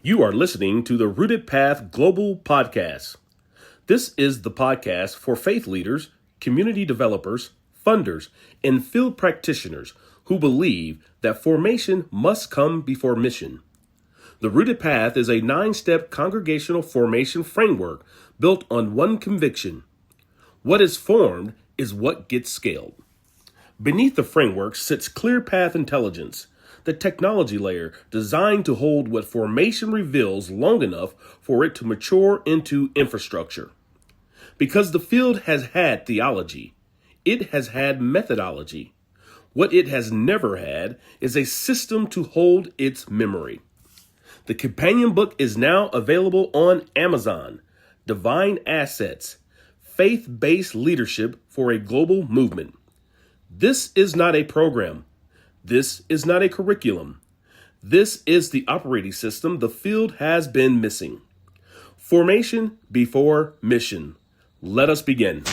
You are listening to the Rooted Path Global Podcast. This is the podcast for faith leaders, community developers, funders, and field practitioners who believe that formation must come before mission. The Rooted Path is a 9-step congregational formation framework built on one conviction. What is formed is what gets scaled. Beneath the framework sits clear path intelligence, the technology layer designed to hold what formation reveals long enough for it to mature into infrastructure. Because the field has had theology, it has had methodology. What it has never had is a system to hold its memory. The companion book is now available on Amazon. Divine Assets, Faith-Based Leadership for a Global Movement. This is not a program. This is not a curriculum. This is the operating system the field has been missing. Formation before mission. Let us begin.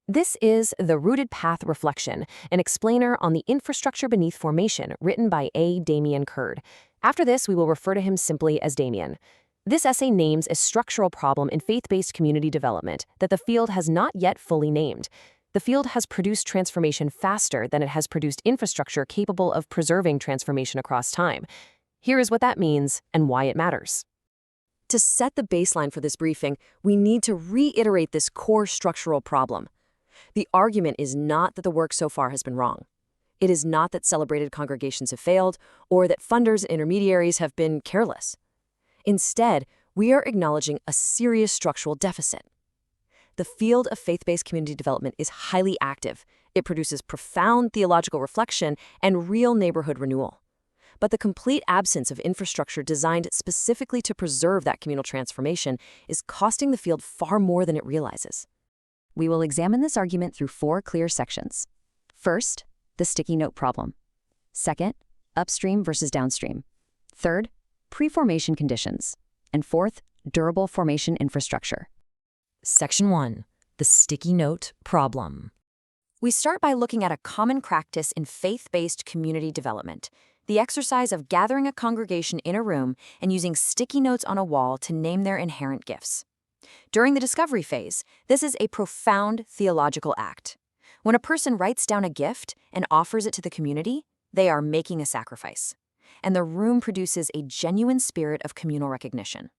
This is The Rooted Path Reflection, an explainer on the infrastructure beneath formation, written by A. Damien Curd. After this, we will refer to him simply as Damien. This essay names a structural problem in faith-based community development that the field has not yet fully named. The field has produced transformation faster than it has produced infrastructure capable of preserving transformation across time. Here is what that means and why it matters. To set the baseline for this briefing, we need to reiterate this core structural problem. The argument is not that the work so far has been wrong. It is not that celebrated congregations have failed or that funders and intermediaries have been careless. Instead, we are acknowledging a serious structural deficit. The field of faith-based community development is highly active. It produces profound theological reflection and real neighborhood renewal. But the complete absence of infrastructure designed specifically to preserve that communal transformation is costing the field far more than it realizes. We will examine this argument through 4 clear sections. First, the sticky note problem. Second, upstream versus downstream. Third, pre-formation conditions. And fourth, durable formation infrastructure. Section 1. The sticky note problem. We start by looking at a common practice in faith-based community development, the exercise of gathering a congregation in a room and using sticky notes on a wall to name their inherent gifts. During the discovery phase, this is a profound theological act. When a person writes down a gift and offers it to the community, they are making a sacrifice, and the room produces a genuine spirit of communal recognition.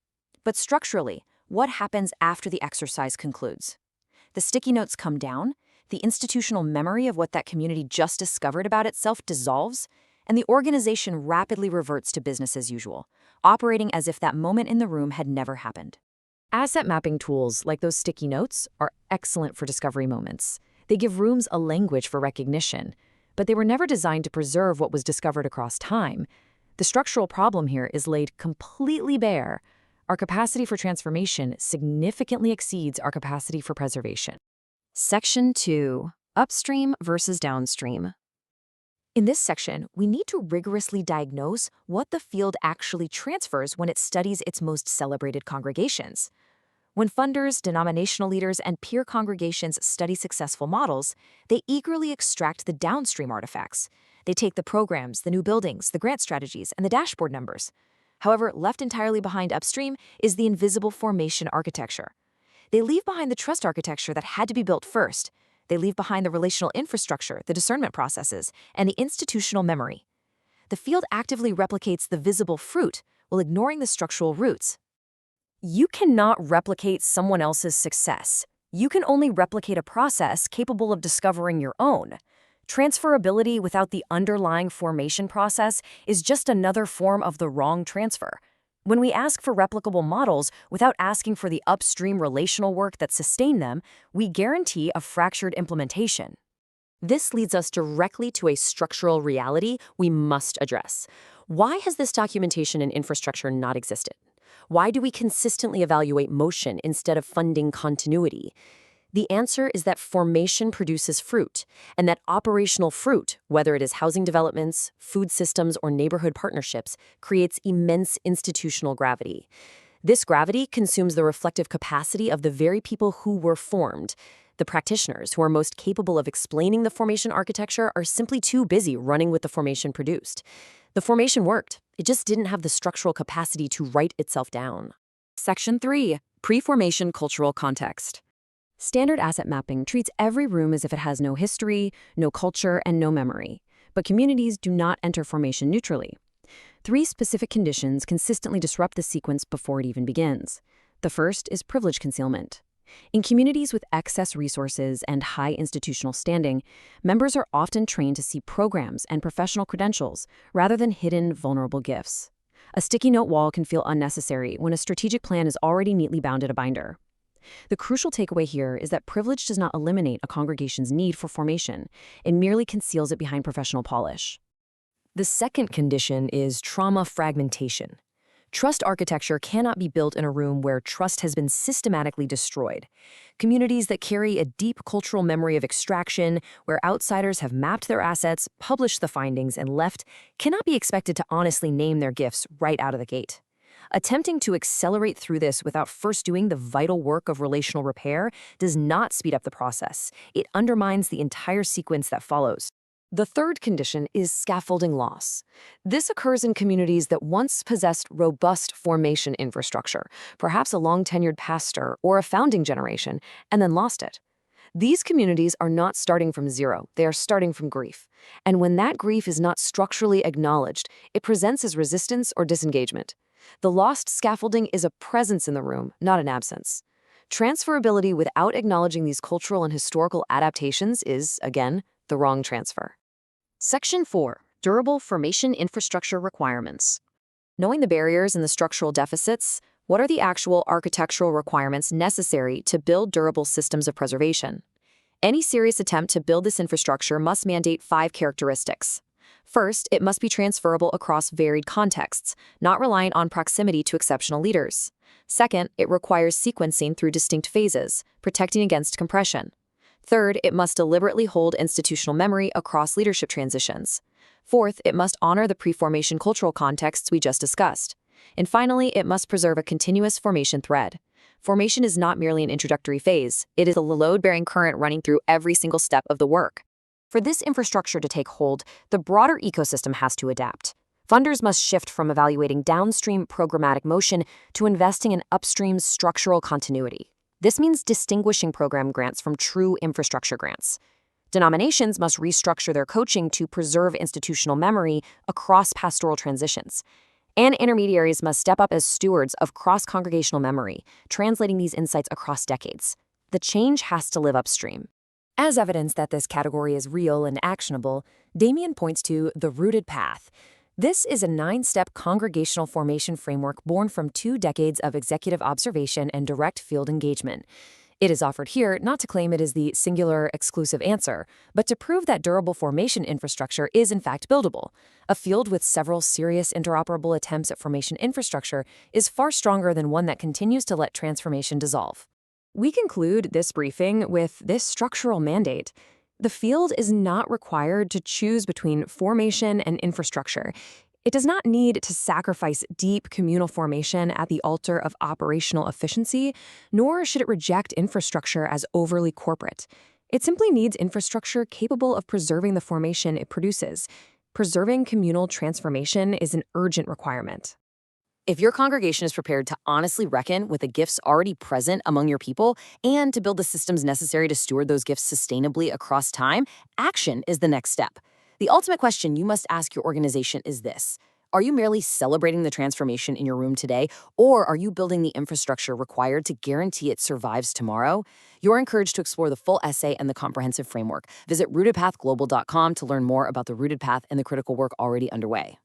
But structurally, what happens after the exercise concludes? The sticky notes come down, the institutional memory of what that community just discovered about itself dissolves, and the organization rapidly reverts to business as usual, operating as if that moment in the room had never happened. Asset mapping tools like those sticky notes are excellent for discovery moments. They give rooms a language for recognition, but they were never designed to preserve what was discovered across time. The structural problem here is laid completely bare. Our capacity for transformation significantly exceeds our capacity for preservation. Section 2. Upstream versus downstream. In this section, we need to rigorously diagnose what the field actually transfers when it studies its most celebrated congregations. When funders, denominational leaders, and peer congregations study successful models, they eagerly extract the downstream artifacts. They take the programs, the new buildings, the grant strategies, and the dashboard numbers. However, left entirely behind upstream is the invisible formation architecture. They leave behind the trust architecture that had to be built first. They leave behind the relational infrastructure, the discernment processes, and the institutional memory. The field actively replicates the visible fruit while ignoring the structural roots. You cannot replicate someone else's success. You can only replicate a process capable of discovering your own. Transferability without the underlying formation process is just another form of the wrong transfer. When we ask for replicable models without asking for the upstream relational work that sustained them, we guarantee a fractured implementation. This leads us directly to a structural reality we must address. Why has this documentation and infrastructure not existed? Why do we consistently evaluate motion instead of funding continuity? The answer is that formation produces fruit, and that operational fruit, whether it is housing developments, food systems, or neighborhood partnerships, creates immense institutional gravity. This gravity consumes the reflective capacity of the very people who were formed. The practitioners who are most capable of explaining the formation architecture are simply too busy running with the formation produced. The formation worked. It just didn't have the structural capacity to write itself down. Section 3. Pre-formation cultural context. Standard asset mapping treats every room as if it has no history, no culture, and no memory. But communities do not enter formation neutrally. 3 specific conditions consistently disrupt the sequence before it even begins. The first is privilege concealment. In communities with excess resources and high institutional standing, members are often trained to see programs and professional credentials rather than hidden, vulnerable gifts. A sticky note wall can feel unnecessary when a strategic plan is already neatly bound in a binder. The crucial takeaway here is that privilege does not eliminate a congregation's need for formation. It merely conceals it behind professional polish. The second condition is trauma fragmentation. Trust architecture cannot be built in a room where trust has been systematically destroyed. Communities that carry a deep cultural memory of extraction, where outsiders have mapped their assets, published the findings, and left, cannot be expected to honestly name their gifts right out of the gate. Attempting to accelerate through this without first doing the vital work of relational repair does not speed up the process. It undermines the entire sequence that follows. The third condition is scaffolding loss. This occurs in communities that once possessed robust formation infrastructure, perhaps a long-tenured pastor or a founding generation, and then lost it. These communities are not starting from zero, they are starting from grief. And when that grief is not structurally acknowledged, it presents as resistance or disengagement. The lost scaffolding is a presence in the room, not an absence. Transferability without acknowledging these cultural and historical adaptations is, again, the wrong transfer. Section 4. Durable formation infrastructure requirements. Knowing the barriers and the structural deficits, what are the actual architectural requirements necessary to build durable systems of preservation? Any serious attempt to build this infrastructure must mandate 5 characteristics. First, it must be transferable across varied contexts, not reliant on proximity to exceptional leaders. Second, it requires sequencing through distinct phases, protecting against compression. Third, it must deliberately hold institutional memory across leadership transitions. Fourth, it must honor the pre-formation cultural contexts we just discussed. And finally, it must preserve a continuous formation thread. Formation is not merely an introductory phase, it is a load-bearing current running through every single step of the work. For this infrastructure to take hold, the broader ecosystem has to adapt. Funders must shift from evaluating downstream programmatic motion to investing in upstream structural continuity. This means distinguishing program grants from true infrastructure grants. Denominations must restructure their coaching to preserve institutional memory across pastoral transitions. And intermediaries must step up as stewards of cross-congregational memory, translating these insights across decades. The change has to live upstream. As evidence that this category is real and actionable, Damien points to the rooted path. This is a 9-step congregational formation framework born from 2 decades of executive observation and direct field engagement. It is offered here not to claim it is the singular, exclusive answer, but to prove that durable formation infrastructure is in fact buildable. A field with several serious interoperable attempts at formation infrastructure is far stronger than one that continues to let transformation dissolve. We conclude this briefing with this structural mandate. The field is not required to choose between formation and infrastructure. It does not need to sacrifice deep communal formation at the altar of operational efficiency, nor should it reject infrastructure as overly corporate. It simply needs infrastructure capable of preserving the formation it produces. Preserving communal transformation is an urgent requirement. If your congregation is prepared to honestly reckon with the gifts already present among your people and to build the systems necessary to steward those gifts sustainably across time, action is the next step. The ultimate question you must ask your organization is this: are you merely celebrating the transformation in your room today, or are you building the infrastructure required to guarantee it survives tomorrow? You're encouraged to explore the full essay and the comprehensive framework. Visit rootedpathglobal.com to learn more about the Rooted Path and the critical work already underway.